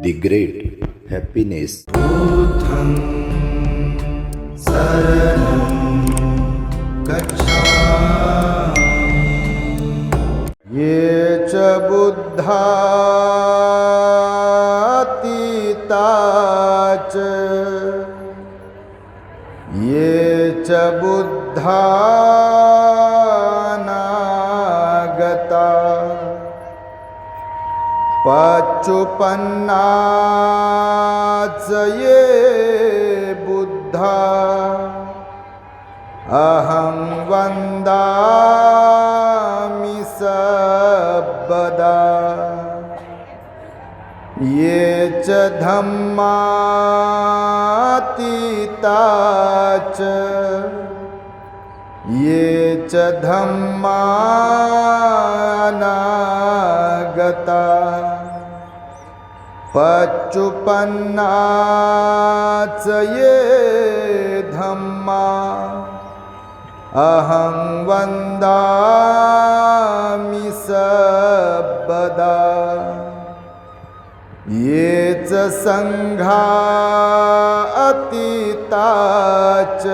The Great Happiness. बुद्धं शरणं गच्छामि। ये च बुद्धातीता च ये च बुद्धानागता पच्चुपन्नाच ये बुद्धा अहं वन्दामि सर्वदा। ये च धम्मातीता च ये च धम्मानागता पच्चुपन्नाच ये धम्मा अहं वन्दामि सर्वदा। ये च संघा अतीता च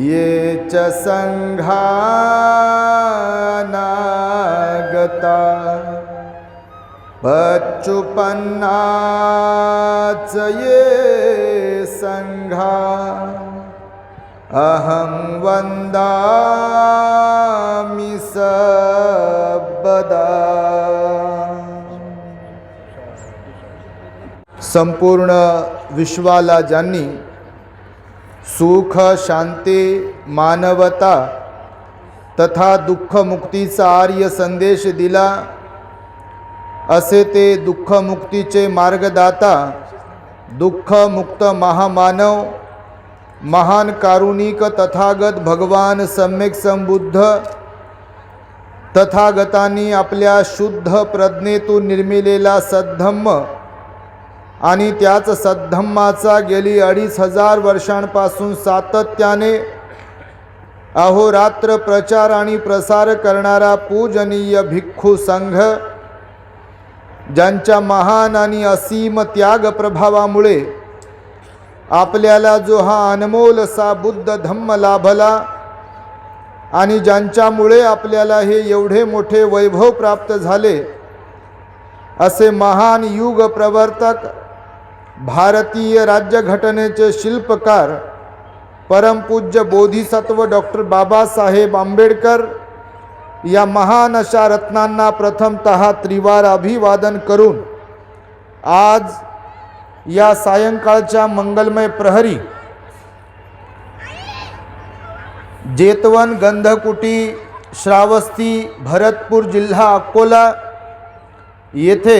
ये च संघानागता पच्चुपन्नाच ये संघा अहं वन्दामि सर्वदा। संपूर्ण विश्वाला ज्यांनी सुख शांती मानवता तथा दुःखमुक्तीचा आर्य संदेश दिला असे ते दुःखमुक्तीचे मार्गदाता दुःखमुक्त महामानव महान कारुणिक तथागत भगवान सम्यक संबुद्ध तथागतांनी आपल्या शुद्ध प्रज्ञेतून निर्मिलेला सद्धम्म आणि त्याच सद्धम्माचा गेली 2500 वर्षांपासून सातत्याने अहोरात्र प्रचार आणि प्रसार करणारा पूजनीय भिक्खू संघ ज्यांच्या महान आणि असीम त्याग प्रभावामुळे आपल्याला जो हा अनमोल असा बुद्ध धम्म लाभला आणि ज्यांच्यामुळे आपल्याला हे एवढे मोठे वैभव प्राप्त झाले असे महान युग प्रवर्तक भारतीय राज्यघटनेचे शिल्पकार परमपूज्य बोधिसत्व डॉक्टर बाबासाहेब आंबेडकर या महान अशा रत्नांना प्रथमतः त्रिवार अभिवादन करून आज या सायंकाळच्या मंगलमय प्रहरी जेतवन गंधकुटी श्रावस्ती भरतपूर जिल्हा अकोला येथे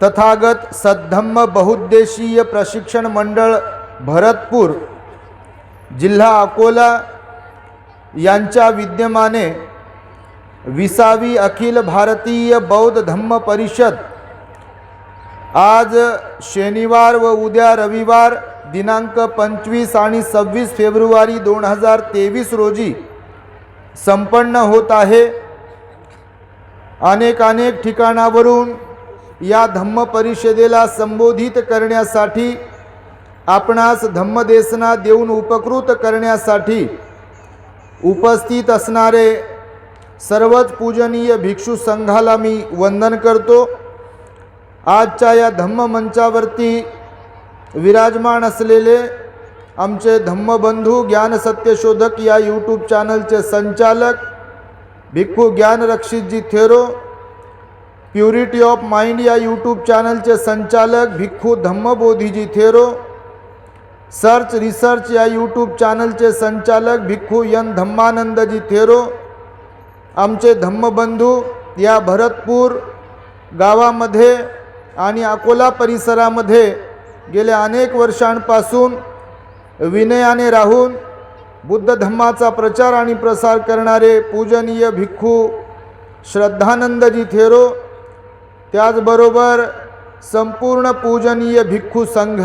तथागत सद्धम्म बहुउद्देशीय प्रशिक्षण मंडळ भरतपूर जिल्हा अकोला यांच्या विद्यमाने 20वी अखिल भारतीय बौद्ध धम्म परिषद आज शनिवार व उद्या रविवार दिनांक 25 आणि 26 फेब्रुवारी 2023 रोजी संपन्न होत आहे। अनेक ठिकाणावरून या धम्म परिषदेला संबोधित करण्यासाठी आपणास धम्मदेशना देऊन उपकृत करण्यासाठी उपस्थित असणारे सर्वच पूजनीय भिक्षू संघाला मी वंदन करतो। आजच्या या धम्म मंचावरती विराजमान असलेले आमचे धम्मबंधू ज्ञान सत्यशोधक या यूट्यूब चॅनलचे संचालक भिक्खू ज्ञान रक्षितजी थेरो, प्युरिटी ऑफ माइंड या यूट्यूब चॅनलचे संचालक भिक्खू धम्मबोधीजी थेरो, सर्च रिसर्च या यूट्यूब चॅनलचे संचालक भिक्खू यन धम्मानंदजी थेरो, आमचे धम्मबंधू या भरतपूर गावामध्ये आणि अकोला परिसरामध्ये गेल्या अनेक वर्षांपासून विनयाने राहून बुद्ध धम्माचा प्रचार आणि प्रसार करणारे पूजनीय भिक्खू श्रद्धानंदजी थेरो, त्याचबरोबर संपूर्ण पूजनीय भिक्खू संघ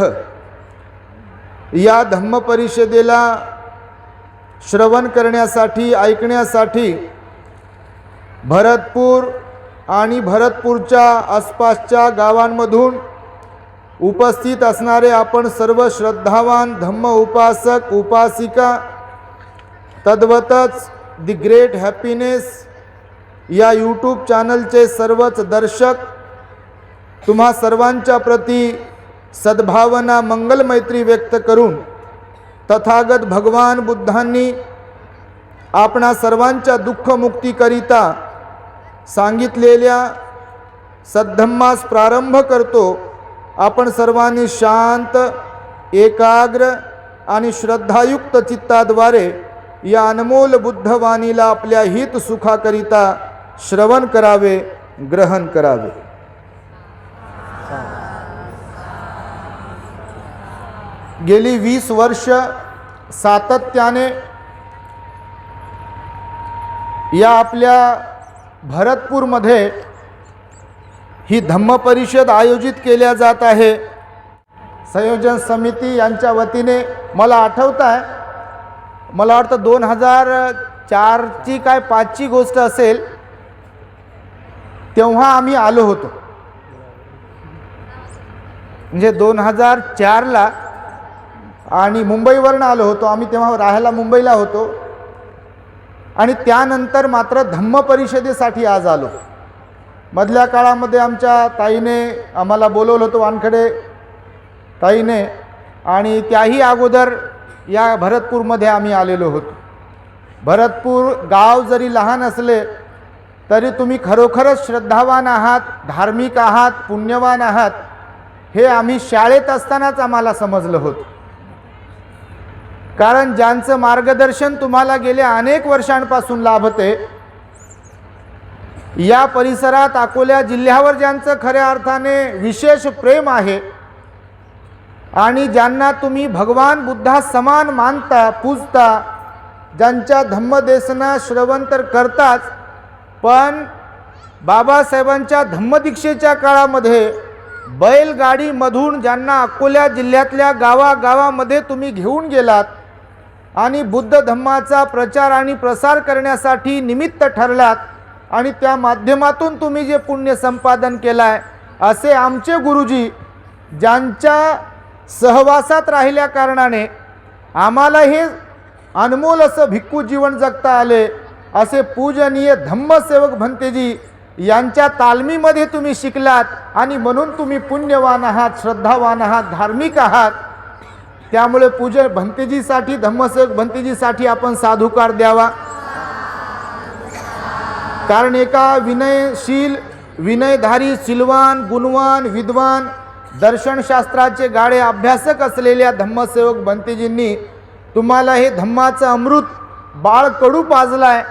या धम्म परिषदेला श्रवण करण्यासाठी ऐकण्यासाठी भरतपूर आणि भरतपूरच्या आसपासच्या गावांमधून उपस्थित असणारे आपण सर्व श्रद्धावान धम्म उपासक उपासिका, तद्वतच दी ग्रेट हॅपीनेस या यूट्यूब चॅनलचे सर्वच दर्शक, तुम्हा सर्वांच्या प्रती सद्भावना मंगल मैत्री व्यक्त करून तथागत भगवान बुद्धांनी आपणा सर्वांच्या दुःखमुक्तीकरिता सांगितलेल्या सद्धम्मास प्रारंभ करतो। आपण सर्वांनी शांत, एकाग्र आणि श्रद्धायुक्त चित्ताद्वारे या अनमोल बुद्धवाणीला आपल्या हित सुखाकरिता श्रवण करावे, ग्रहण करावे। गेली 20 वर्ष सातत्याने या आपल्या भरतपूरमध्ये ही धम्म परिषद आयोजित केल्या जात आहे। संयोजन समिती यांच्या वतीने मला आठवत आहे, मला वाटतं 2004ची काय 5ची गोष्ट असेल, तेव्हा आम्ही आलो होतो। म्हणजे 2004ला आणि मुंबईवरून आलो होतो आम्ही, तेव्हा राहायला मुंबईला होतो आणि त्यानंतर मात्र धम्म परिषदेसाठी आज आलो। मधल्या काळामध्ये आमच्या ताईने आम्हाला बोलवलं होतं, वानखडे ताईने, आणि त्याही अगोदर या भरतपूरमध्ये आम्ही आलेलो होतो। भरतपूर गाव जरी लहान असले तरी तुम्ही खरोखरच श्रद्धावान आहात, धार्मिक आहात, पुण्यवान आहात, हे आम्ही शाळेत असतानाच आम्हाला समजलं होतं। कारण ज्यांचं मार्गदर्शन तुम्हाला गेल्या अनेक वर्षांपासून लाभते, या परिसरात अकोला जिल्ह्यावर ज्यांचं खऱ्या अर्थाने विशेष प्रेम आहे आणि ज्यांना तुम्ही भगवान बुद्धा समान मानता, पूजता, ज्यांच्या धम्मदेशना श्रवण तर करताच, पण बाबासाहेबांच्या धम्मदीक्षेच्या काळामध्ये बैलगाडीमधून ज्यांना अकोला जिल्ह्यातल्या गावागावामध्ये तुम्ही घेऊन गेलात आणि बुद्ध धम्माचा प्रचार आणि प्रसार करण्यासाठी निमित्त ठरलात आणि त्या माध्यमातून तुम्ही जे पुण्य संपादन केलं आहे, असे आमचे गुरुजी ज्यांच्या सहवासात राहिल्या कारणाने आम्हाला हे अनमोल असं भिक्खू जीवन जगता आले, असे पूजनीय धम्मसेवक भंतेजी यांच्या तालमीमध्ये तुम्ही शिकलात आणि म्हणून तुम्ही पुण्यवान आहात, श्रद्धावान आहात, धार्मिक आहात। त्यामुळे पूज्य भंतेजीसाठी, धम्मसेवक भंतेजीसाठी आपण साधुकार द्यावा। कारण एका विनयशील, विनयधारी, सिलवान, गुणवान, विद्वान, दर्शनशास्त्राचे गाढे अभ्यासक असलेल्या धम्मसेवक भंतेजींनी तुम्हाला हे धम्माचं अमृत बाळकडू पाजलाय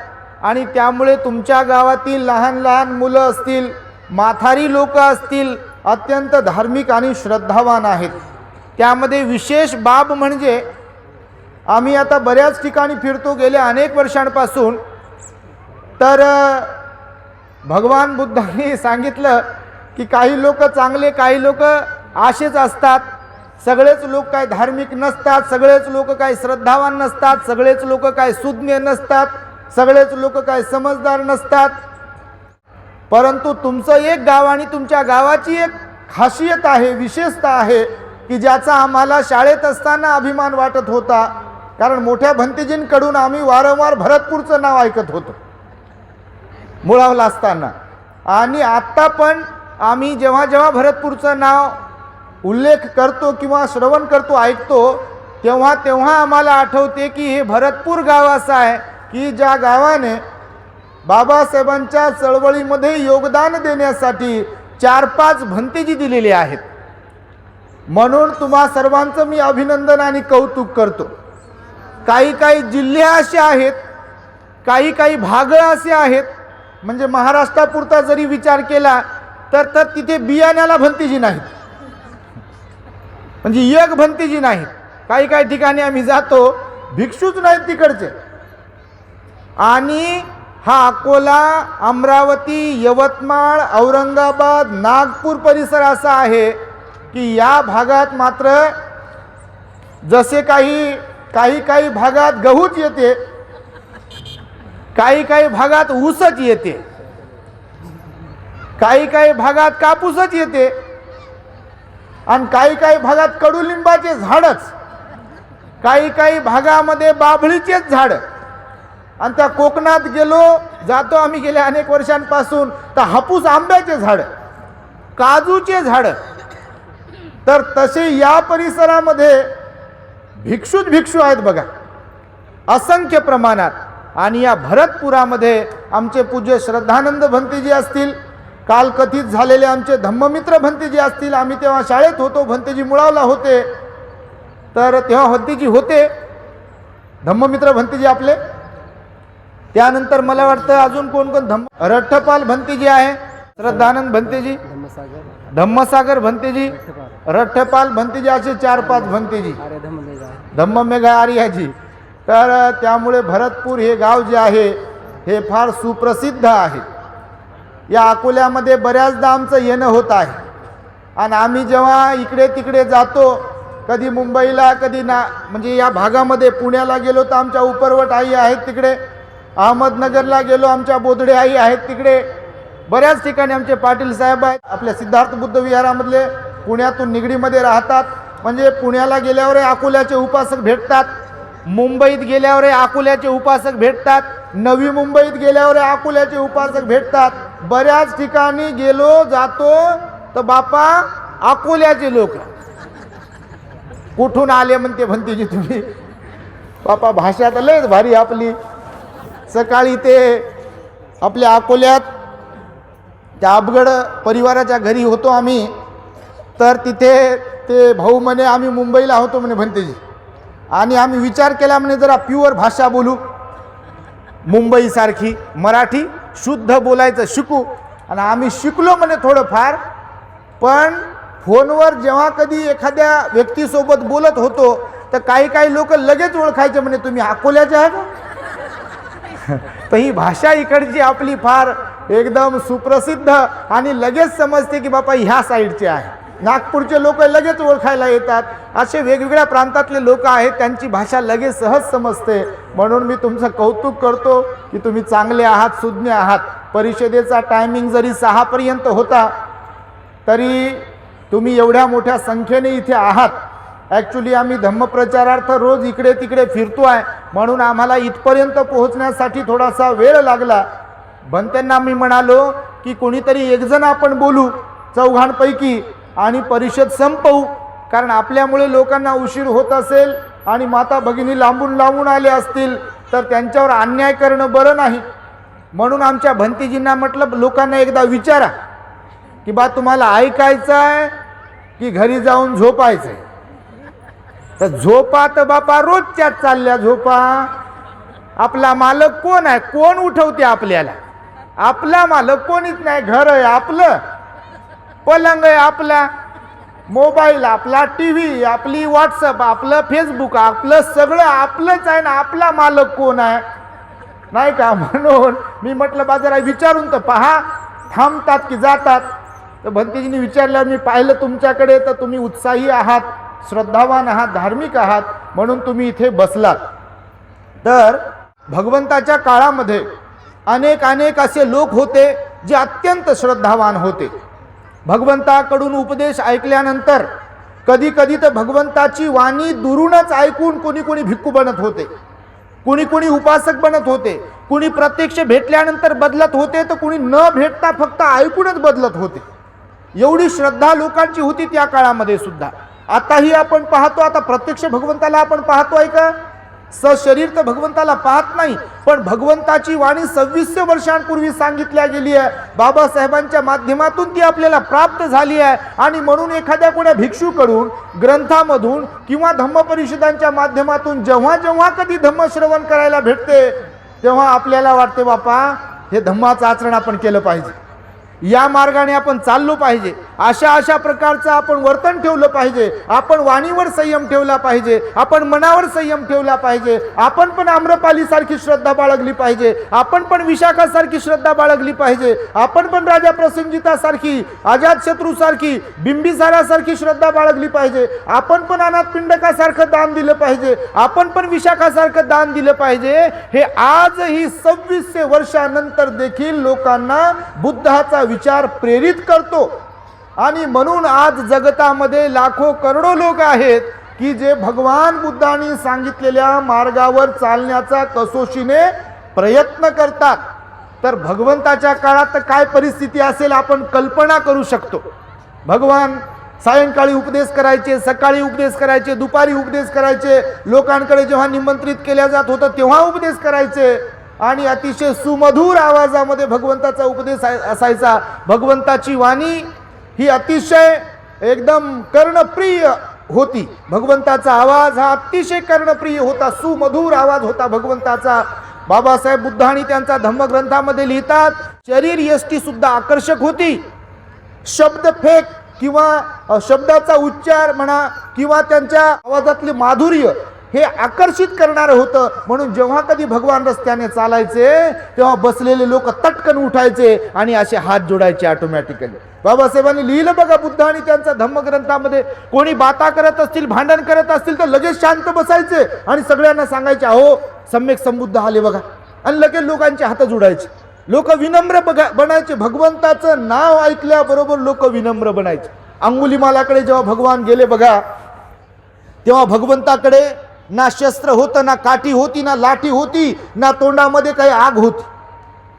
आणि त्यामुळे तुमच्या गावातील लहान लहान मुलं असतील, माथारी लोक असतील, अत्यंत धार्मिक आणि श्रद्धावान आहेत। त्यामध्ये विशेष बाब म्हणजे आम्ही आता बऱ्याच ठिकाणी फिरतो गेल्या अनेक वर्षांपासून, तर भगवान बुद्धांनी सांगितलं की काही लोक चांगले, काही लोक असेच असतात, सगळेच लोक काय धार्मिक नसतात, सगळेच लोक काय श्रद्धावान नसतात, सगळेच लोक काय सुज्ञ नसतात, सगळेच लोक काय समजदार नसतात। परंतु तुमचं एक गाव आणि तुमच्या गावाची एक खासियत आहे, विशेषता आहे की ज्याचा आम्हाला शाळेत असताना अभिमान वाटत होता। कारण मोठ्या भंतेजींकडून आम्ही वारंवार भरतपूरचं नाव ऐकत होतो मुळावला असताना, आणि आत्ता पण आम्ही जेव्हा जेव्हा भरतपूरचं नाव उल्लेख करतो किंवा श्रवण करतो, ऐकतो, तेव्हा तेव्हा आम्हाला आठवते की हे भरतपूर गाव असं आहे की ज्या गावाने बाबासाहेबांच्या चळवळीमध्ये योगदान देण्यासाठी 4-5 भंतेजी दिलेले आहेत। म्हणून तुम्हा सर्वांचं मी अभिनंदन आणि कौतुक करतो। काही काही जिल्हे असे आहेत, काही काही भाग असे आहेत, म्हणजे महाराष्ट्रापुरता जरी विचार केला तर तिथे बियाण्याला भंतेजी नाहीत, म्हणजे एक भंतेजी नाहीत। काही काही ठिकाणी आम्ही जातो, भिक्षूच नाहीत तिकडचे। आणि हा अकोला, अमरावती, यवतमाळ, औरंगाबाद, नागपूर परिसर असा आहे की या भागात मात्र जसे काही भागात गहूच येते, काही भागात ऊसच येते, काही काही भागात कापूसच येते आणि काही काही भागात कडुलिंबाचे झाडच, काही काही भागामध्ये बाभळीचेच झाड. आणि त्या कोकणात जातो आम्ही गेल्या अनेक वर्षांपासून, तर हापूस आंब्याचे झाड, काजूचे झाड. तर तसे या परिसरामध्ये भिक्षू आहेत बघा, असंख्य प्रमाणात. आणि या भरतपुरामध्ये आमचे पूज्य श्रद्धानंद भंतेजी असतील, काल कथित झालेले आमचे धम्ममित्र भंतेजी असतील. आम्ही तेव्हा शाळेत होतो, भंतेजी मुळावला होते, तर तेव्हा भंतेजी होते, धम्ममित्र भंतेजी आपले. त्यानंतर मला वाटतं अजून कोण कोण, रठ्ठपाल भंतेजी आहे, श्रद्धानंद भंतेजी, धम्मसागर भंतेजी, रठ्ठपाल भंतेजी, असे 4-5 भंतेजी, धम्ममेघा आर्याजी. तर त्यामुळे भरतपूर हे गाव जे आहे हे फार सुप्रसिद्ध आहे. या अकोल्यामध्ये बऱ्याचदा आमचं येणं होत आहे. आणि आम्ही जेव्हा इकडे तिकडे जातो, कधी मुंबईला, कधी म्हणजे या भागामध्ये पुण्याला गेलो तर आमच्या उपरवट आई आहेत तिकडे, अहमदनगरला गेलो आमच्या बोधडे आई आहेत तिकडे, बऱ्याच ठिकाणी आमचे पाटील साहेब आहेत आपल्या सिद्धार्थ बुद्ध विहारामधले, पुण्यातून निगडीमध्ये राहतात. म्हणजे पुण्याला गेल्यावर अकोल्याचे उपासक भेटतात, मुंबईत गेल्यावर अकोल्याचे उपासक भेटतात, नवी मुंबईत गेल्यावर अकोल्याचे उपासक भेटतात. बऱ्याच ठिकाणी जातो तर बापा अकोल्याचे लोक कुठून आले म्हणते भंतेजी तुम्ही. बापा भाषा तर लयच भारी आपली. सकाळी ते आपल्या अकोल्यात त्या अबगड परिवाराच्या घरी होतो आम्ही, तर तिथे ते भाऊ म्हणे आम्ही मुंबईला होतो म्हणे भंतेजी, आणि आम्ही विचार केला म्हणे जरा प्युअर भाषा बोलू, मुंबईसारखी मराठी शुद्ध बोलायचं शिकू. आणि आम्ही शिकलो म्हणे थोडंफार, पण फोनवर जेव्हा कधी एखाद्या व्यक्तीसोबत बोलत होतो तर काही काही लोक लगेच ओळखायचे म्हणे तुम्ही अकोल्याचे आहे का. तर ही भाषा इकडची आपली फार एकदम सुप्रसिद्ध, आणि लगेच समजते की बापा ह्या साईडचे आहे. नागपूरचे लोक लगेच ओळखायला येतात, असे वेगवेगळ्या प्रांतातले लोक आहेत, त्यांची भाषा लगेच सहज समजते. म्हणून मी तुमचं कौतुक करतो की तुम्ही चांगले आहात, सुज्ञ आहात. परिषदेचा टायमिंग जरी 6 पर्यंत होता तरी तुम्ही एवढ्या मोठ्या संख्येने इथे आहात. ॲक्च्युली आम्ही धम्मप्रचारार्थ रोज इकडे तिकडे फिरतो आहे, म्हणून आम्हाला इथपर्यंत पोहोचण्यासाठी थोडासा वेळ लागला. भंत्यांना मी म्हणालो की कोणीतरी एक जण आपण बोलू चौघांपैकी आणि परिषद संपवू, कारण आपल्यामुळे लोकांना उशीर होत असेल आणि माता भगिनी लांबून लांबून आले असतील तर त्यांच्यावर अन्याय करणं बरं नाही. म्हणून आमच्या भंतेजींना म्हटलं लोकांना एकदा विचारा की बा तुम्हाला ऐकायचं आहे की घरी जाऊन झोपायचं आहे. तर झोपा तर बापा रोजच्याच चालल्या झोपा. आपला मालक कोण आहे, कोण उठवते आपल्याला, आपला मालक कोणीच नाही. घर आहे आपलं, पलंग आहे आपला, मोबाईल आपला, TV आपली, व्हॉट्सअप आपलं, फेसबुक आपलं, सगळं आपलंच आहे ना. आपला मालक कोण आहे, नाही का. म्हणून मी म्हटलं बा जरा विचारून तर पहा, थांबतात की जातात. तर भंतेजींनी विचारल्यावर मी पाहिलं तुमच्याकडे, तर तुम्ही उत्साही आहात, श्रद्धावान आहात, धार्मिक आहात, म्हणून तुम्ही इथे बसलात. तर भगवंताच्या काळामध्ये अनेक असे लोक होते जे अत्यंत श्रद्धावान होते. भगवंताकडून उपदेश ऐकल्यानंतर कधी कधी तर भगवंताची वाणी दुरूनच ऐकून कोणी कोणी भिक्खू बनत होते, कुणी कुणी उपासक बनत होते, कुणी प्रत्यक्ष भेटल्यानंतर बदलत होते, तर कुणी न भेटता फक्त ऐकूनच बदलत होते. एवढी श्रद्धा लोकांची होती त्या काळामध्ये सुद्धा. आताही आपण पाहतो, आता प्रत्यक्ष भगवंताला आपण पाहतोय का, सशरीर तर भगवंताला पाहत नाही, पण भगवंताची वाणी 2600 वर्षांपूर्वी सांगितल्या गेली आहे, बाबासाहेबांच्या माध्यमातून ती आपल्याला प्राप्त झाली आहे. आणि म्हणून एखाद्या कोण्या भिक्षूकडून ग्रंथामधून किंवा धम्मपरिषदांच्या माध्यमातून जेव्हा जेव्हा कधी धम्मश्रवण करायला भेटते तेव्हा आपल्याला वाटते बापा हे धम्माचं आचरण आपण केलं पाहिजे, या मार्गाने आपण चाललो पाहिजे, अशा प्रकारचं आपण वर्तन ठेवलं पाहिजे, आपण वाणीवर संयम ठेवला पाहिजे, आपण मनावर संयम ठेवला पाहिजे, आपण पण आम्रपालीसारखी श्रद्धा बाळगली पाहिजे, आपण पण विशाखासारखी श्रद्धा बाळगली पाहिजे, आपण पण राजा प्रसेनजितासारखी, अजातशत्रूसारखी, बिंबिसारासारखी श्रद्धा बाळगली पाहिजे, आपण पण अनाथपिंडकासारखं दान दिलं पाहिजे, आपण पण विशाखासारखं दान दिलं पाहिजे. हे आजही 2600 वर्षानंतर देखील लोकांना बुद्धाचा विचार प्रेरित करतो. आणि म्हणून आज जगतामध्ये लाखो करोडो लोक आहेत की जे भगवान बुद्धांनी सांगितलेल्या मार्गावर चालण्याचा कसोशीने प्रयत्न करतात. तर भगवंताच्या काळात काय परिस्थिती असेल आपण कल्पना करू शकतो. भगवान सायंकाळी उपदेश करायचे, सकाळी उपदेश करायचे, दुपारी उपदेश करायचे, लोकांकडे जेव्हा निमंत्रित केल्या जात होतं तेव्हा उपदेश करायचे आणि अतिशय सुमधुर आवाजामध्ये भगवंताचा उपदेश असायचा. भगवंताची वाणी ही अतिशय एकदम कर्णप्रिय होती. भगवंताचा आवाज हा अतिशय कर्णप्रिय होता, सुमधुर आवाज होता भगवंताचा. बाबासाहेब बुद्धांनी त्यांचा धम्मग्रंथामध्ये लिहितात, शरीर यष्टी सुद्धा आकर्षक होती. शब्द फेक किंवा शब्दाचा उच्चार म्हणा किंवा त्यांच्या आवाजातले माधुर्य हे आकर्षित करणारं होतं. म्हणून जेव्हा कधी भगवान रस्त्याने चालायचे तेव्हा बसलेले लोक तटकन उठायचे आणि असे हात जोडायचे ऑटोमॅटिकली. बाबासाहेबांनी लिहिलं बघा बुद्धांनी त्यांच्या धम्मग्रंथामध्ये, कोणी बाता करत असतील, भांडण करत असतील तर लगेच शांत बसायचे आणि सगळ्यांना सांगायचे अहो सम्यक संबुद्ध आले बघा, आणि लगेच लोकांचे हात जोडायचे. लोक विनम्र बनायचे. भगवंताचं नाव ऐकल्याबरोबर लोक विनम्र बनायचे. अंगुलीमालाकडे जेव्हा भगवान गेले बघा तेव्हा भगवंताकडे ना शस्त्र होतं, ना काठी होती, ना लाठी होती, ना तोंडामध्ये काही आग होती.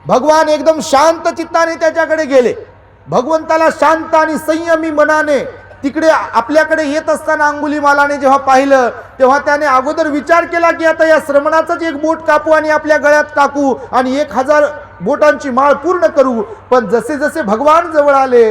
भगवान एकदम शांत चित्ताने त्याच्याकडे गेले. भगवंताला शांत आणि संयमी मनाने तिकडे आपल्याकडे येत असताना अंगुलीमालाने जेव्हा पाहिलं तेव्हा त्याने अगोदर विचार केला की आता या श्रमणाचंच एक बोट कापू आणि आपल्या गळ्यात टाकू आणि 1000 बोटांची माळ पूर्ण करू. पण जसे जसे भगवान जवळ आले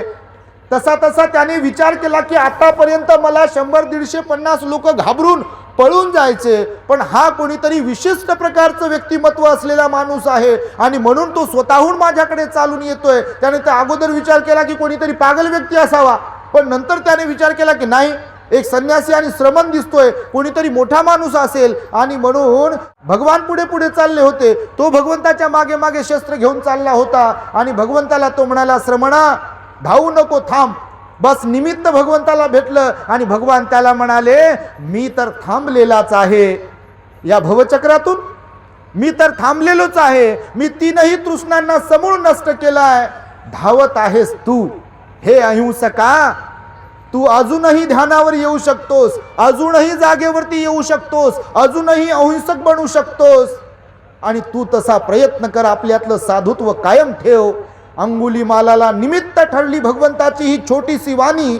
तसा तसा त्याने विचार केला की आतापर्यंत मला 100-150 लोक घाबरून पळून जायचे, पण हा कोणीतरी विशिष्ट प्रकारचं व्यक्तिमत्व असलेला माणूस आहे आणि म्हणून तो स्वतःहून माझ्याकडे चालून येतोय. त्याने तर अगोदर विचार केला की कोणीतरी पागल व्यक्ती असावा, पण नंतर त्याने विचार केला की नाही, एक संन्यासी आणि श्रमण दिसतोय, कोणीतरी मोठा माणूस असेल. आणि म्हणून भगवान पुढे पुढे चालले होते. तो भगवंताच्या मागे मागे शस्त्र घेऊन चालला होता आणि भगवंताला तो म्हणाला, श्रमणा धावू नको, थांब. बस निमित्त भगवंताला भेटलं आणि भगवान त्याला म्हणाले, मी तर थांबलेलाच आहे या भवचक्रातून, मी तर थांबलेलोच आहे. मी 3ही तृष्णांना समूळ नष्ट केलाय, धावत आहेस तू. हे अहिंसका, तू अजूनही ध्यानावर येऊ शकतोस, अजूनही जागेवरती येऊ शकतोस, अजूनही अहिंसक बनू शकतोस आणि तू तसा प्रयत्न कर, आपल्यातलं साधुत्व कायम ठेव. अंगुलीमालाला निमित्त ठरली भगवंताची ही छोटीशी वाणी.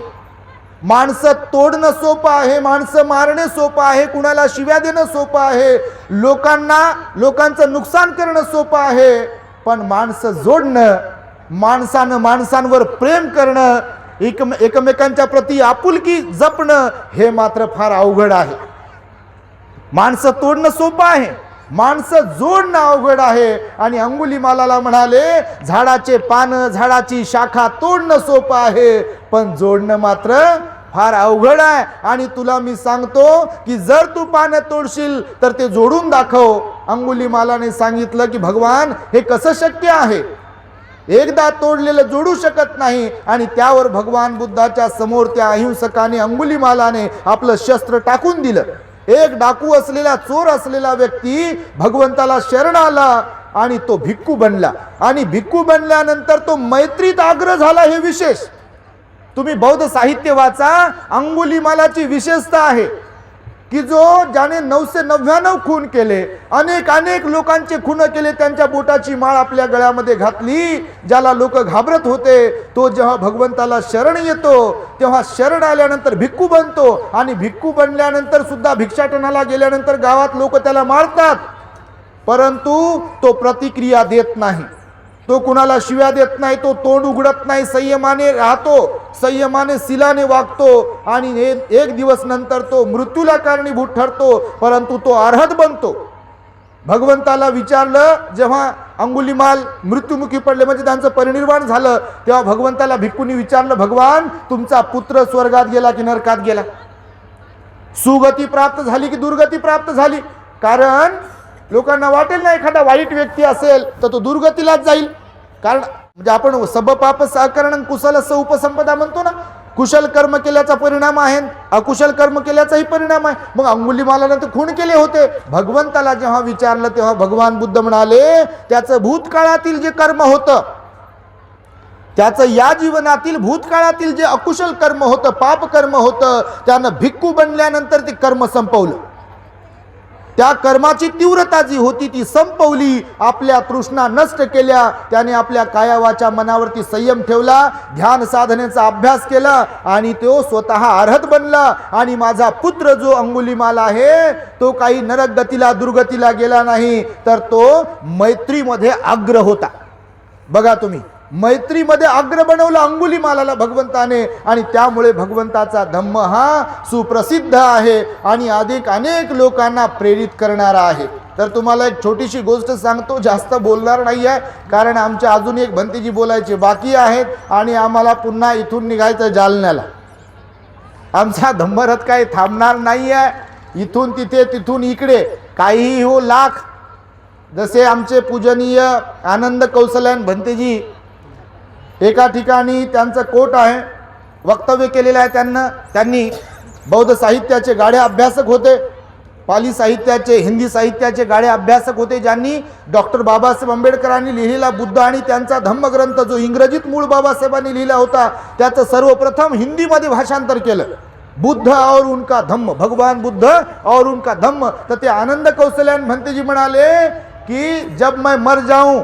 माणसं तोडणं सोपं आहे, माणसं मारणे सोपं आहे, कुणाला शिव्या देणं सोपं आहे, लोकांचं नुकसान करणं सोपं आहे, पण माणसं जोडणं, माणसानं माणसांवर प्रेम करणं, एकमेकांच्या प्रती आपुलकी जपणं हे मात्र फार अवघड आहे. माणसं तोडणं सोपं आहे, माणसं जोडणं अवघड आहे. आणि अंगुलीमालाला म्हणाले, झाडाचे पानं, झाडाची शाखा तोडणं सोपं आहे, पण जोडणं मात्र फार अवघड आहे. आणि तुला मी सांगतो की जर तू पानं तोडशील तर ते जोडून दाखव. अंगुलीमालाने सांगितलं की भगवान हे कसं शक्य आहे, एकदा तोडलेलं जोडू शकत नाही. आणि त्यावर भगवान बुद्धाच्या समोर त्या अहिंसकाने अंगुलीमालाने आपलं शस्त्र टाकून दिलं. एक डाकू असलेला, चोर असलेला व्यक्ती भगवंताला शरण आला आणि तो भिक्खू बनला. आणि भिक्खू बनल्यानंतर तो मैत्रीत आग्रह झाला. हे विशेष तुम्ही बौद्ध साहित्य वाचा. अंगुलीमालाची विशेषता आहे की ज्याने 999 खून केले, अनेक लोकांचे खून केले, त्यांच्या बोटाची माळ आपल्या गळ्यामध्ये घातली, ज्याला लोक घाबरत होते, तो जेव्हा भगवंताला शरण येतो तेव्हा शरण आल्यानंतर भिक्खू बनतो. आणि भिक्खू बनल्यानंतर सुद्धा भिक्षाटनाला गेल्यानंतर गावात लोक त्याला मारतात, परंतु तो प्रतिक्रिया देत नाही, तो कुणाला शिव्या देत नाही, तो तोंड उघडत नाही, संयमाने राहतो, संयमाने शिलाने वागतो. आणि एक दिवस नंतर तो मृत्यूला कारणीभूत ठरतो, परंतु तो अर्हत बनतो. भगवंताला विचारलं, जेव्हा अंगुलीमाल मृत्युमुखी पडले म्हणजे त्यांचं परिनिर्वाण झालं, तेव्हा भगवंताला भिक्खूंनी विचारलं, भगवान तुमचा पुत्र स्वर्गात गेला की नरकात गेला, सुगती प्राप्त झाली की दुर्गती प्राप्त झाली? कारण लोकांना वाटेल ना एखादा वाईट व्यक्ती असेल तर तो दुर्गतीलाच जाईल. कारण म्हणजे आपण सबपाप सहकरण कुशल उपसंपदा म्हणतो ना, कुशल कर्म केल्याचा परिणाम आहे, अकुशल कर्म केल्याचाही परिणाम आहे. मग अंगुलीमालाने तर खून केले होते. भगवंताला जेव्हा विचारलं तेव्हा भगवान बुद्ध म्हणाले, त्याचं भूतकाळातील जे कर्म होतं त्याचं या जीवनातील भूतकाळातील जे अकुशल कर्म होतं, पाप कर्म होतं, त्यानं भिक्खू बनल्यानंतर ते कर्म संपवलं. त्या कर्माची तीव्रता जी होती ती संपवली, आपल्या तृष्णा नष्ट केल्या. त्याने आपल्या कायावाच्या मनावरती संयम ठेवला, ध्यान साधनेचा अभ्यास केला आणि तो स्वतः अर्हत बनला. आणि माझा पुत्र जो अंगुलीमाल आहे तो काही नरक गतीला दुर्गतीला गेला नाही, तर तो मैत्रीमध्ये अग्र होता. बघा तुम्ही, मैत्रीमध्ये अग्र बनवलं अंगुलीमालाला भगवंताने, आणि त्यामुळे भगवंताचा धम्म हा सुप्रसिद्ध आहे आणि अनेक लोकांना प्रेरित करणारा आहे. तर तुम्हाला एक छोटीशी गोष्ट सांगतो, जास्त बोलणार नाही आहे, कारण आमच्या अजून एक भंतेजी बोलायचे बाकी आहेत आणि आम्हाला पुन्हा इथून निघायचं जालन्याला. आमचा धम्मरथ काही थांबणार नाही आहे. इथून तिथे तिथून इकडे काहीही हो लाख. जसे आमचे पूजनीय आनंद कौशल्यान भंतेजी एका ठिकाणी त्यांचं कोट आहे, वक्तव्य केलेलं आहे. त्यांनी बौद्ध साहित्याचे गाढे अभ्यासक होते, पाली साहित्याचे, हिंदी साहित्याचे गाढे अभ्यासक होते, ज्यांनी डॉक्टर बाबासाहेब आंबेडकरांनी लिहिलेला बुद्ध आणि त्यांचा धम्मग्रंथ जो इंग्रजीत मूळ बाबासाहेबांनी लिहिला होता त्याचं सर्वप्रथम हिंदीमध्ये भाषांतर केलं. बुद्ध और उनका धम्म, भगवान बुद्ध और उनका धम्म. तर ते आनंद कौशल्यान भंतेजी म्हणाले कि जब मैं मर जाऊं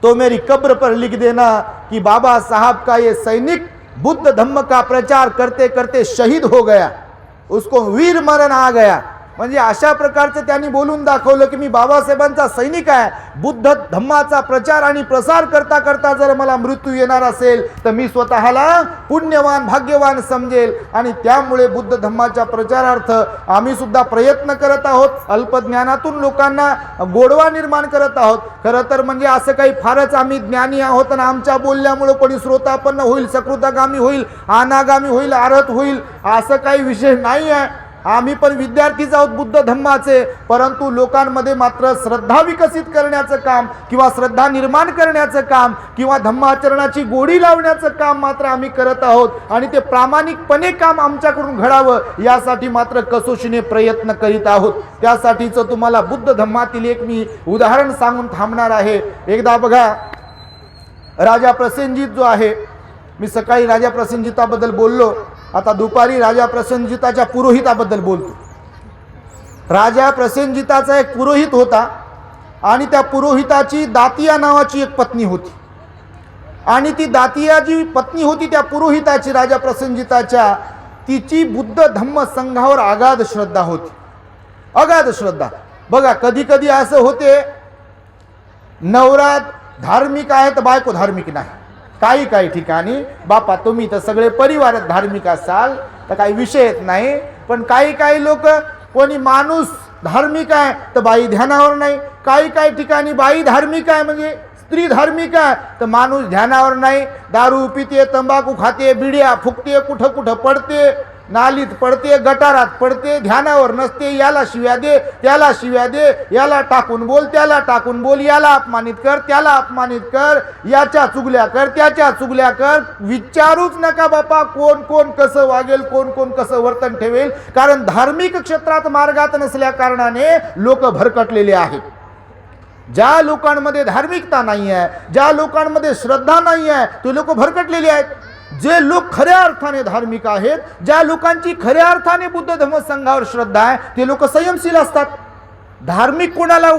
तो मेरी कब्र पर लिख देना कि बाबा साहब का ये सैनिक बुद्ध धम्म का प्रचार करते करते शहीद हो गया, उसको वीर मरण आ गया. म्हणजे अशा प्रकारचं त्यांनी बोलून दाखवलं की मी बाबासाहेबांचा सैनिक आहे. बुद्ध धम्माचा प्रचार आणि प्रसार करता करता जर मला मृत्यू येणार असेल तर मी स्वतःला पुण्यवान भाग्यवान समजेल. आणि त्यामुळे बुद्ध धम्माच्या प्रचारार्थ आम्ही सुद्धा प्रयत्न करत आहोत. अल्पज्ञानातून लोकांना गोडवा निर्माण करत आहोत. खरं तर म्हणजे असं काही फारच आम्ही ज्ञानी आहोत आणि आमच्या बोलल्यामुळे कोणी श्रोतापन्न होईल, सकृतागामी होईल, अनागामी होईल, अर्हत होईल असं काही विषय नाही आहे. आम्ही पण विद्यार्थीच आहोत बुद्ध धम्माचे, परंतु लोकांमध्ये मात्र श्रद्धा विकसित करण्याचं काम किंवा श्रद्धा निर्माण करण्याचं काम किंवा धम्माचरणाची गोडी लावण्याचं काम मात्र आम्ही करत आहोत. आणि ते प्रामाणिकपणे काम आमच्याकडून घडावं यासाठी मात्र कसोशीने प्रयत्न करीत आहोत. त्यासाठीचं तुम्हाला बुद्ध धम्मातील एक मी उदाहरण सांगून थांबणार आहे. एकदा बघा, राजा प्रसेनजित जो आहे, मी सकाळी राजा प्रसेनजिताबद्दल बोललो, आता दुपारी राजा प्रसेनजिताच्या पुरोहिताबद्दल बोलतो. राजा प्रसेनजिताचा एक पुरोहित होता आणि त्या पुरोहिताची दातिया नावाची एक पत्नी होती. आणि ती दातिया जी पत्नी होती त्या पुरोहिताची, राजा प्रसेनजिताच्या, तिची बुद्ध धम्म संघावर अगाध श्रद्धा होती, अगाध श्रद्धा. बघा, कधी कधी असं होते नवरा धार्मिक आहे तर बायको धार्मिक नाही. काही ठिकाणी बापा तुम्ही तर सगळे परिवार धार्मिक असाल तर काही विषयच नाही, पण काही लोक, कोणी माणूस धार्मिक आहे तर बाई ध्यानावर नाही. काही ठिकाणी बाई धार्मिक आहे म्हणजे स्त्री धार्मिक आहे तर माणूस ध्यानावर नाही. दारू पिते, तंबाखू खाते, बिड्या फुकते, कुठं पडते, नालीत पडते, गटारात पडते, ध्यानावर नसते. याला शिव्या दे, त्याला शिव्या दे, याला टाकून बोल, त्याला टाकून बोल, याला अपमानित कर, त्याला अपमानित कर, याच्या चुगल्या कर, त्याच्या चुगल्या कर. विचारूच नका बापा कोण कसं वागेल, कोण कसं वर्तन ठेवेल. कारण धार्मिक क्षेत्रात मार्गात नसल्या कारणाने लोक भरकटलेले आहेत. ज्या लोकांमध्ये धार्मिकता नाही आहे, ज्या लोकांमध्ये श्रद्धा नाही आहे, ते लोक भरकटलेले आहेत. जे लोक खऱ्या अर्थाने धार्मिक आहेत, ज्या लोकांची खऱ्या अर्थाने बुद्ध धम्म संघावर श्रद्धा आहे, ते लोक संयमशील असतात. धार्मिक कोणाला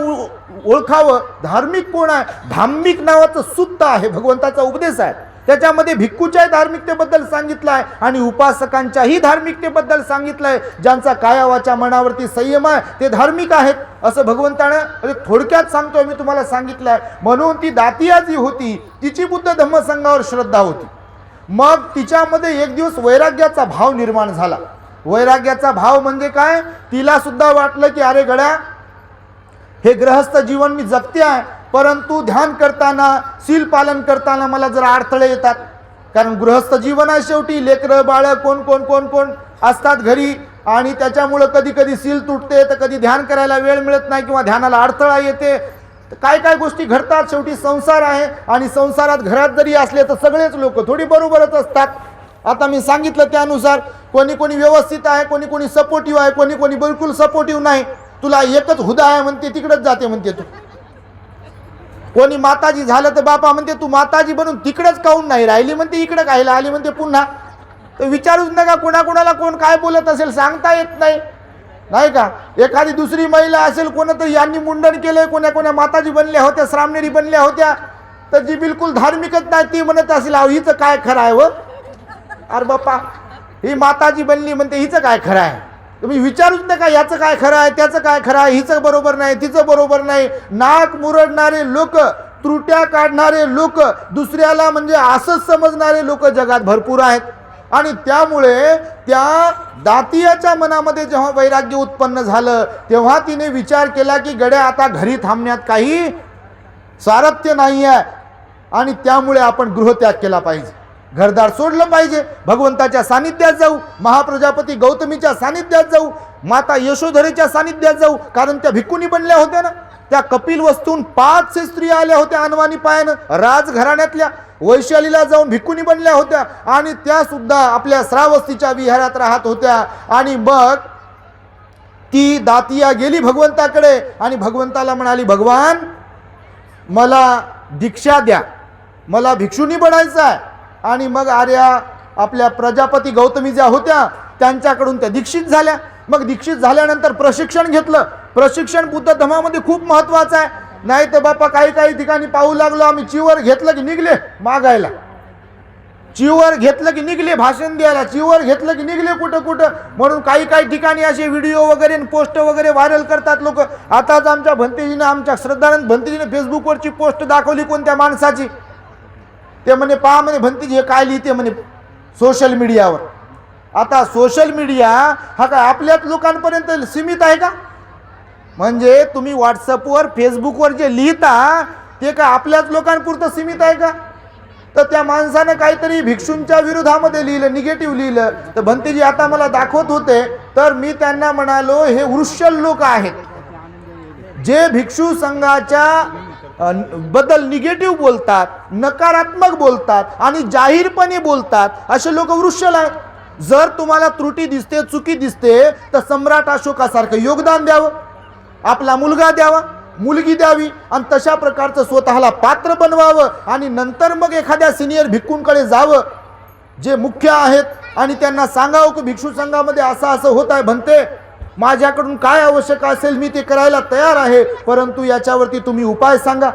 ओळखावं, धार्मिक कोण आहे? धार्मिक नावाचं सूत्र आहे, भगवंताचा उपदेश आहे. त्याच्यामध्ये भिक्खूच्याही धार्मिकतेबद्दल सांगितलं आहे आणि उपासकांच्याही धार्मिकतेबद्दल सांगितलं आहे. ज्यांचा कायावाच्या मनावरती संयम आहे ते धार्मिक आहेत असं भगवंतानं थोडक्यात सांगतोय, मी तुम्हाला सांगितलं आहे. म्हणून ती दातिया जी होती तिची बुद्ध धम्म संघावर श्रद्धा होती. मग तिच्यामध्ये एक दिवस वैराग्याचा भाव निर्माण झाला. वैराग्याचा भाव म्हणजे काय? तिला सुद्धा वाटलं की अरे गड्या, हे गृहस्थ जीवन मी जगते आहे, परंतु ध्यान करताना, शील पालन करताना मला जरा अडथळे येतात. कारण गृहस्थ जीवन आहे, शेवटी लेकरं बाळ कोण असतात घरी आणि त्याच्यामुळं कधी शील तुटते, तर कधी ध्यान करायला वेळ मिळत नाही किंवा ध्यानाला अडथळा येते. काय गोष्टी घडतात. शेवटी संसार आहे आणि संसारात घरात जरी असले तर सगळेच लोक थोडी बरोबरच असतात. आता मी सांगितलं त्यानुसार कोणी व्यवस्थित आहे, कोणी सपोर्टिव्ह आहे, कोणी बिलकुल सपोर्टिव्ह नाही. तुला एकच हुदा आहे म्हणते, तिकडेच जाते म्हणते तू. कोणी माताजी झालं तर बापा म्हणते तू माताजी बनून तिकडंच काहून नाही राहिली, म्हणते इकडं कायला आली म्हणते पुन्हा. तर विचारूच नका कोणाकोणाला कोण काय बोलत असेल, सांगता येत नाही, नाही का. एखादी दुसरी महिला असेल कोणतरी यांनी मुंडन केलंय, कोण्या कोण्या माताजी बनल्या होत्या, श्रामणेरी बनल्या होत्या, तर जी बिलकुल धार्मिकच नाही ती म्हणत असेल अहो हिचं काय खरं आहे व. अरे बाप्पा ही माताजी बनली म्हणते हिचं काय खरं आहे. तुम्ही विचारूच नका याचं काय खरं आहे, त्याचं काय खरं आहे, हिचं बरोबर नाही, तिचं बरोबर नाही. नाक मुरडणारे लोक, त्रुट्या काढणारे लोक, दुसऱ्याला म्हणजे असंच समजणारे लोक जगात भरपूर आहेत. आणि त्यामुळे त्या दातियाच्या मनामध्ये जेव्हा वैराग्य उत्पन्न झालं तेव्हा तिने विचार केला की गड्या आता घरी थांबण्यात काही सारथ्य नाही आहे आणि त्यामुळे आपण गृहत्याग केला पाहिजे, घरदार सोडलं पाहिजे, भगवंताच्या सानिध्यात जाऊ, महाप्रजापती गौतमीच्या सानिध्यात जाऊ, माता यशोधरेच्या सानिध्यात जाऊ. कारण त्या भिक्खुनी बनल्या होत्या ना, त्या कपिल वस्तून 5 स्त्रिया आल्या होत्या अनवाणी पायानं, राजघराण्यातल्या वैशालीला जाऊन भिक्खुनी बनल्या होत्या आणि त्या सुद्धा आपल्या श्रावस्तीच्या विहारात राहत होत्या. आणि मग ती दातिया गेली भगवंताकडे आणि भगवंताला म्हणाली भगवान मला दीक्षा द्या, मला भिक्षुनी बनायचं आहे. आणि मग आर्या आपल्या प्रजापती गौतमी ज्या होत्या त्यांच्याकडून त्या दीक्षित झाल्या. मग दीक्षित झाल्यानंतर प्रशिक्षण घेतलं. प्रशिक्षण बुद्ध धर्मामध्ये खूप महत्त्वाचं आहे. नाही तर बापा काही काही ठिकाणी पाहू लागलो आम्ही, चिवर घेतलं की निघले मागायला, चिवर घेतलं की निघले भाषण द्यायला, चिवर घेतलं की निघले कुठं कुठं. म्हणून काही काही ठिकाणी असे व्हिडिओ वगैरे पोस्ट वगैरे व्हायरल करतात लोक. आताच आमच्या भंतेजीनं, आमच्या श्रद्धानंद भंतेजीनं फेसबुकवरची पोस्ट दाखवली कोणत्या माणसाची. ते म्हणे पहा म्हणे भंतेजी हे काय लिहिते म्हणे सोशल मीडियावर. आता सोशल मीडिया हा काय आपल्याच लोकांपर्यंत सीमित आहे का? म्हणजे तुम्ही व्हॉट्सअपवर फेसबुकवर जे लिहिता ते काय आपल्याच लोकांपुरतं सीमित आहे का? तर त्या माणसानं काहीतरी भिक्षूंच्या विरोधामध्ये लिहिलं, निगेटिव्ह लिहिलं. तर भंतेजी आता मला दाखवत होते तर मी त्यांना म्हणालो हे वृषल लोक आहेत जे भिक्षू संघाच्या बद्दल निगेटिव्ह बोलतात, नकारात्मक बोलतात आणि जाहीरपणे बोलतात, असे लोक वृषल आहेत. जर तुम्हाला त्रुटी दिसते, चुकी दिसते तर सम्राट अशोकासारखं योगदान द्यावं, आपला मुलगा द्यावा, मुलगी द्यावी आणि तशा प्रकारचं स्वतःला पात्र बनवावं आणि नंतर मग एखाद्या सिनियर भिक्खूंकडे जावं जे मुख्य आहेत आणि त्यांना सांगावं की भिक्षू संघामध्ये असं असं होत आहे भंते, माझ्याकडून काय आवश्यक असेल मी ते करायला तयार आहे, परंतु याच्यावरती तुम्ही उपाय सांगा.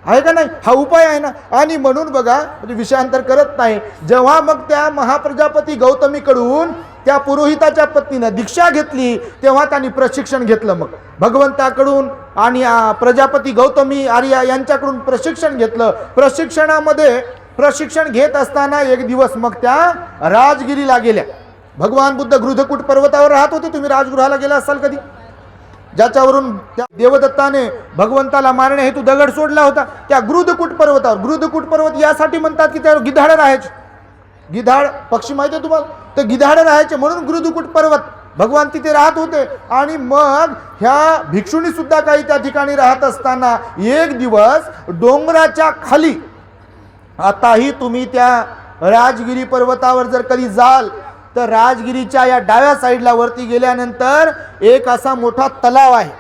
आहे का नाही? हा उपाय आहे ना. आणि म्हणून बघा म्हणजे विषयांतर करत नाही, जेव्हा मग त्या महाप्रजापती गौतमीकडून त्या पुरोहिताच्या पत्नीनं दीक्षा घेतली तेव्हा त्यांनी प्रशिक्षण घेतलं. मग भगवंताकडून आणि प्रजापती गौतमी आर्या यांच्याकडून प्रशिक्षण घेतलं. प्रशिक्षण घेत असताना एक दिवस मग त्या राजगिरीला गेल्या. भगवान बुद्ध गृधकूट पर्वतावर राहत होते. तुम्ही राजगृहाला गेला असाल कधी, ज्याच्यावरून त्या देवदत्ताने भगवंताला मारण्या हेतू दगड सोडला होता. त्या गृधकूट पर्वतावर, गृधकूट पर्वत यासाठी म्हणतात की त्यावर गिधाड राहायचे, गिधाड पक्षी माहिती आहे तुम्हाला, तर गिधाड राहायचे म्हणून गृधकूट पर्वत भगवान तिथे राहत होते. आणि मग ह्या भिक्षुणी सुद्धा काही त्या ठिकाणी राहत असताना एक दिवस डोंगराच्या खाली, आताही तुम्ही त्या राजगिरी पर्वतावर जर कधी जाल तर राजगिरीच्या या डाव्या साईडला वरती गेल्यानंतर एक असा मोठा तलाव आहे,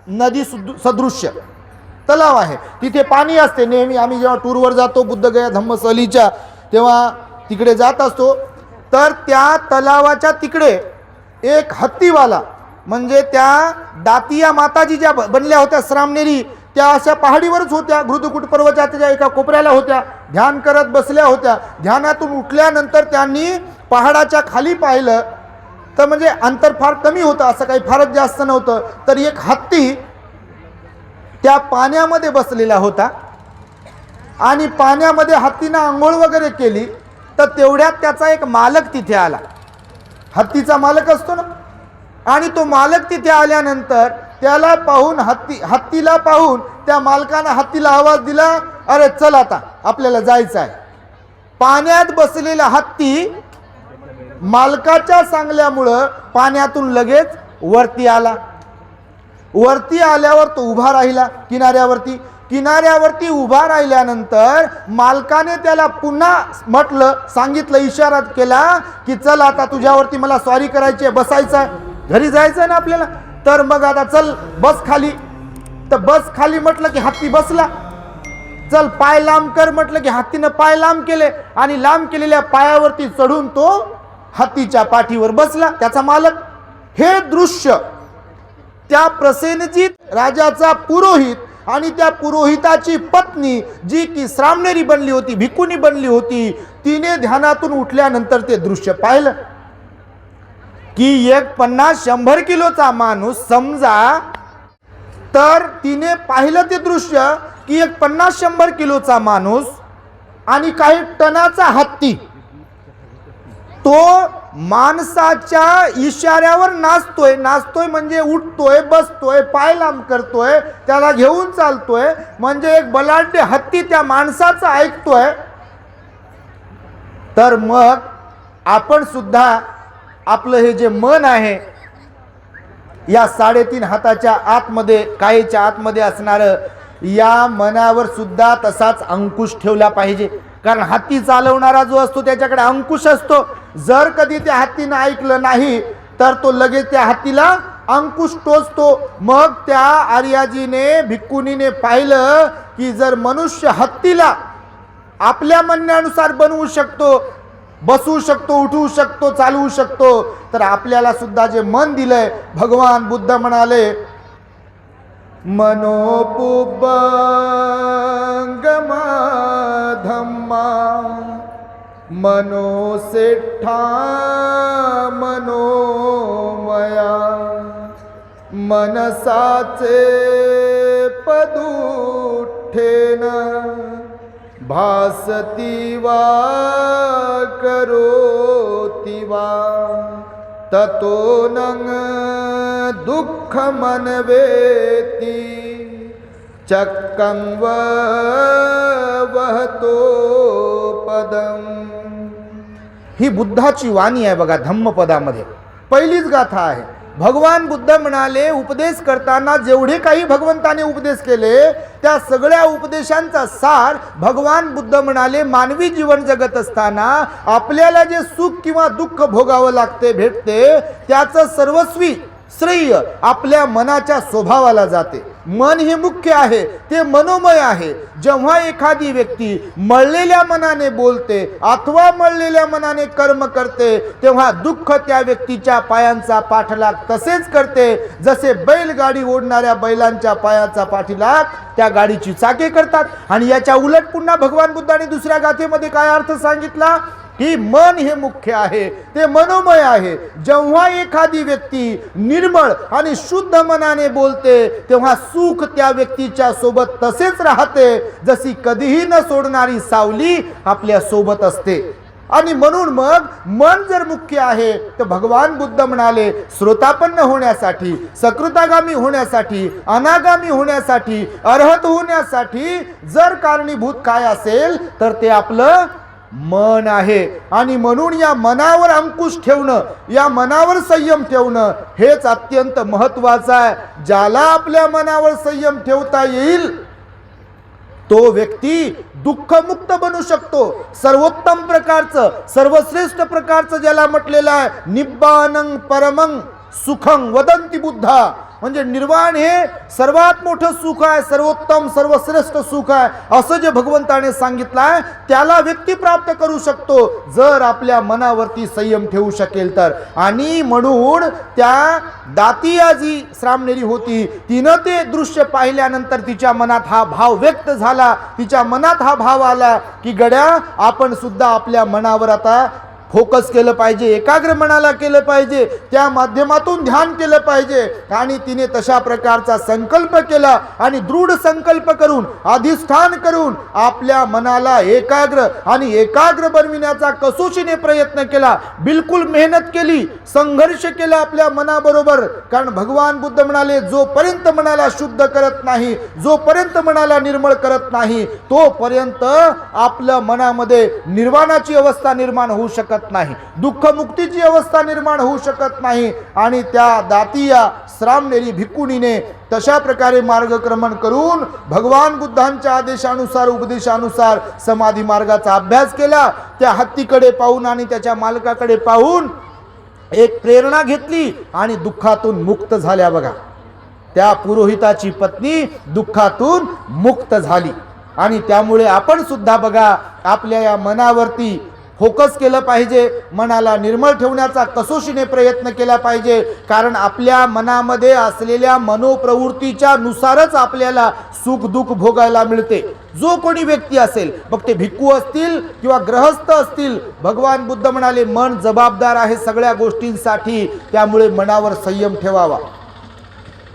नदी सदृश्य तलाव आहे. तिथे पाणी असते नेहमी. आम्ही जेव्हा टूरवर जातो बुद्धगया धम्मसहलीच्या तेव्हा तिकडे जात असतो. तर त्या तलावाच्या तिकडे एक हत्तीवाला, म्हणजे त्या दातिया माताजी ज्या बनल्या होत्या श्रामणेरी, त्या अशा पहाडीवरच होत्या, गृधकूट पर्वताच्या एका कोपऱ्याला होत्या, ध्यान करत बसल्या होत्या. ध्यानातून उठल्यानंतर त्यांनी पहाडाच्या खाली पाहिलं तर म्हणजे अंतर फार कमी होतं, असं काही फारच जास्त नव्हतं. तर एक हत्ती त्या पाण्यामध्ये बसलेला होता आणि पाण्यामध्ये हत्तीनं आंघोळ वगैरे केली. तर तेवढ्यात त्याचा एक मालक तिथे आला, हत्तीचा मालक असतो ना, आणि तो मालक तिथे आल्यानंतर त्याला पाहून हत्तीला पाहून त्या मालकानं हत्तीला आवाज दिला, अरे चल आता आपल्याला जायचं आहे. पाण्यात बसलेला हत्ती मालकाच्या सांगल्यामुळं पाण्यातून लगेच वरती आला. वरती आल्यावर तो उभा राहिला किनाऱ्यावरती. किनाऱ्यावरती उभा राहिल्यानंतर मालकाने त्याला पुन्हा म्हटलं, सांगितलं, इशारा केला की चल आता तुझ्यावरती मला सॉरी करायची आहे, बसायचं आहे, घरी जायचं आहे ना आपल्याला, तर मग आता चल बस खाली. तर बस खाली म्हटलं की हत्ती बसला. चल पाय लांब कर म्हटलं की हत्तीनं पाय लांब केले आणि लांब केलेल्या पायावरती चढून तो हत्तीच्या पाठीवर बसला त्याचा मालक. हे दृश्य त्या प्रसेनजित राजाचा पुरोहित आणि त्या पुरोहिताची पत्नी जी की श्रामणेरी बनली होती, भिकुनी बनली होती, तिने ध्यानातून उठल्यानंतर ते दृश्य पाहिलं की एक 50-100 किलोचा माणूस समजा, तर तिने पाहिलं ते दृश्य की एक 50-100 किलोचा माणूस आणि काही टनाचा हत्ती तो माणसाच्या इशाऱ्यावर नाचतोय. नाचतोय म्हणजे उठतोय, बसतोय, पाय लांब करतोय, त्याला घेऊन चालतोय. म्हणजे एक बलाढ्य हत्ती त्या माणसाचं ऐकतोय. तर मग आपण सुद्धा आपलं हे जे मन आहे या 3.5 हाताच्या आतमध्ये, कायेच्या आतमध्ये असणारं या मनावर सुद्धा तसाच अंकुश ठेवला पाहिजे. कारण हत्ती चालवणारा जो असतो त्याच्याकडे अंकुश असतो. जर कधी त्या हत्तीनं ऐकलं नाही तर तो लगेच त्या हत्तीला अंकुश टोचतो. मग त्या आर्याजीने, भिक्कुनीने पाहिलं की जर मनुष्य हत्तीला आपल्या म्हणण्यानुसार बनवू शकतो, बसवू शकतो, उठवू शकतो, चालवू शकतो, तर आपल्याला सुद्धा जे मन दिलंय, भगवान बुद्ध म्हणाले मनोपुब्बंगमा धम्मा मनोसेठा मनोमया मनसाचे पदुठेन भासती वा करोति वा ततो नंग दुःख मनवेति चक्कं वहतो पदम. ही बुद्धाची वाणी आहे बघा धम्मपदामध्ये, पहिलीच गाथा आहे. भगवान बुद्ध म्हणाले, उपदेश करताना जेवढे काही भगवंताने उपदेश केले त्या सगळ्या उपदेशांचा सार भगवान बुद्ध म्हणाले, मानवी जीवन जगत असताना आपल्याला जे सुख किंवा दुःख भोगावं लागते, भेटते, त्याचं सर्वस्वी श्रेय आपल्या मनाच्या स्वभावाला जाते. मन हे मुख्य आहे, ते मनोमय आहे. जेव्हा एखादी व्यक्ती मळलेल्या मनाने बोलते अथवा मळलेल्या मनाने कर्म करते तेव्हा दुःख त्या व्यक्तीच्या पायांचा पाठलाग तसेच करते जसे बैलगाडी ओढणाऱ्या बैलांच्या पायाचा पाठलाग त्या गाडीची चाके करतात. आणि याच्या उलट पुन्हा भगवान बुद्धाने दुसऱ्या गाथेमध्ये काय अर्थ सांगितला की मन हे मुख्य आहे, ते मनोमय आहे. जेव्हा एखादी व्यक्ती निर्मळ आणि शुद्ध मनाने बोलते तेव्हा सुख त्या व्यक्तीच्या सोबत तसेच राहते जशी कधीही न सोडणारी सावली आपल्या सोबत असते. आणि म्हणून मग मन जर मुख्य आहे तर भगवान बुद्ध म्हणाले, श्रोतापन्न होण्यासाठी, सकृतागामी होण्यासाठी, अनागामी होण्यासाठी, अर्हत होण्यासाठी जर कारणीभूत काय असेल तर ते आपलं मन आहे. आणि म्हणून या मनावर अंकुश ठेवणं, या मनावर संयम ठेवणं हेच अत्यंत महत्त्वाचं आहे. ज्याला आपल्या मनावर संयम ठेवता येईल तो व्यक्ती दुःखमुक्त बनू शकतो. सर्वोत्तम प्रकारचं, सर्वश्रेष्ठ प्रकारचं ज्याला म्हटलेलं आहे निब्बानं परमं सुखं वदंती बुद्धा, म्हणजे निर्वाण हे सर्वात मोठं सुख आहे, सर्वोत्तम सर्वश्रेष्ठ सुख आहे असं जे भगवंताने सांगितलं आहे त्याला व्यक्ती प्राप्त करू शकतो जर आपल्या मनावरती संयम ठेवू शकेल तर. आणि म्हणून त्या दातिया जी श्रामणेरी होती तिनं ते दृश्य पाहिल्यानंतर तिच्या मनात हा भाव व्यक्त झाला, तिच्या मनात हा भाव आला की गड्या आपण सुद्धा आपल्या मनावर आता फोकस केलं पाहिजे, एकाग्र मनाला केलं पाहिजे, त्या माध्यमातून ध्यान केलं पाहिजे. आणि तिने तशा प्रकारचा संकल्प केला आणि दृढ संकल्प करून, अधिष्ठान करून आपल्या मनाला एकाग्र आणि एकाग्र बनविण्याचा कसोशीने प्रयत्न केला. बिलकुल मेहनत केली, संघर्ष केला आपल्या मनाबरोबर. कारण भगवान बुद्ध म्हणाले, जोपर्यंत मनाला शुद्ध करत नाही, जोपर्यंत मनाला निर्मळ करत नाही तोपर्यंत आपल्या मनामध्ये निर्वाणाची अवस्था निर्माण होऊ शकत नाही, दुःख मुक्तीची अवस्था निर्माण होऊ शकत नाही. आणि त्या दातिया श्रामणेरी भिक्कुनीने तशा प्रकारे मार्गक्रमण करून भगवान बुद्धांच्या आदेशानुसार, उपदेशानुसार समाधी मार्गाचा अभ्यास केला. त्या हत्तीकडे पाहून आणि त्याच्या मालकाकडे पाहून एक प्रेरणा घेतली आणि दुःखातून मुक्त झाल्या. बघा, त्या पुरोहिताची पत्नी दुःखातून मुक्त झाली. आणि त्यामुळे आपण सुद्धा बघा आपल्या या मनावरती फोकस केलं पाहिजे, मनाला निर्मळ ठेवण्याचा कसोशीने प्रयत्न केला पाहिजे. कारण आपल्या मनामध्ये असलेल्या मनोप्रवृत्तीच्या नुसारच आपल्याला सुख दुःख भोगायला मिळते. जो कोणी व्यक्ती असेल, मग ते भिक्खू असतील किंवा ग्रहस्थ असतील, भगवान बुद्ध म्हणाले मन जबाबदार आहे सगळ्या गोष्टींसाठी. त्यामुळे मनावर संयम ठेवावा,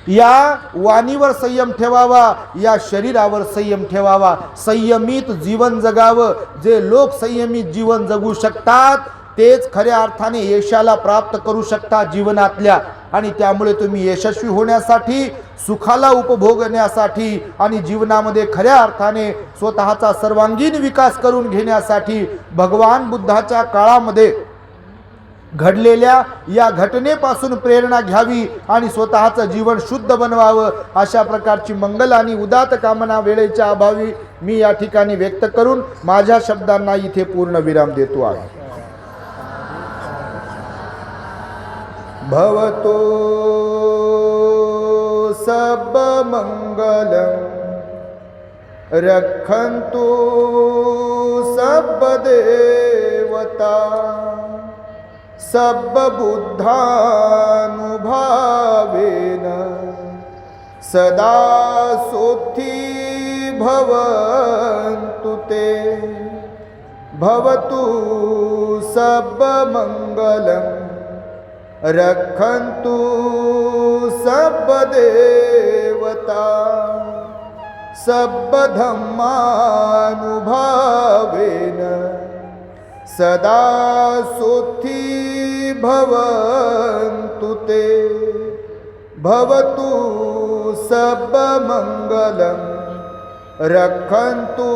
या वाणीवर संयम ठेवावा, या शरीरावर संयम ठेवावा. संयमित जीवन जगावं. जे लोक संयमित जीवन जगू शकतात तेच खऱ्या अर्थाने यशाला प्राप्त करू शकतात जीवनातल्या. आणि त्यामुळे तुम्ही यशस्वी होण्यासाठी, सुखाला उपभोगण्यासाठी आणि जीवनामध्ये खऱ्या अर्थाने स्वतःचा सर्वांगीण विकास करून घेण्यासाठी भगवान बुद्धाच्या काळामध्ये घडलेल्या या घटनेपासून प्रेरणा घ्यावी आणि स्वतःचं जीवन शुद्ध बनवावं. अशा प्रकारची मंगल आणि उदात्त कामना वेळेच्या अभावी मी या ठिकाणी व्यक्त करून माझ्या शब्दांना इथे पूर्ण विराम देतो आहे. भवतो सब मंगलम रक्षन्तु सब देवता सब बुद्धानुभावेन सदा सोथी भवन्तु ते. भवतु सब मंगलम रक्षन्तु सब देवता सब धम्मानुभावेन सदा सोथी भवन्तु ते. भवतु सब मंगलम रक्षन्तु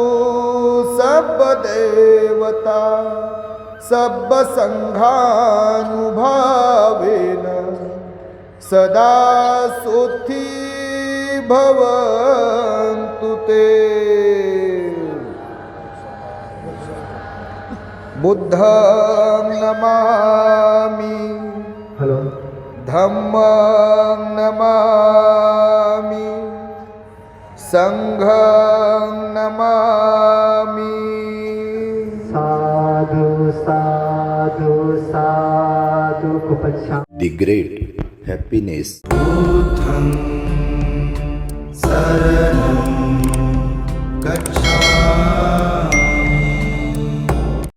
सब देवता सब संघानुभावेन सदा सोथी भवन्तु ते. बुद्धं नमामि, धम्मं नमामि, संघं नमामि. साधु साधु साधु खूपच छान. The great happiness. बुद्धं शरणं गच्छामि.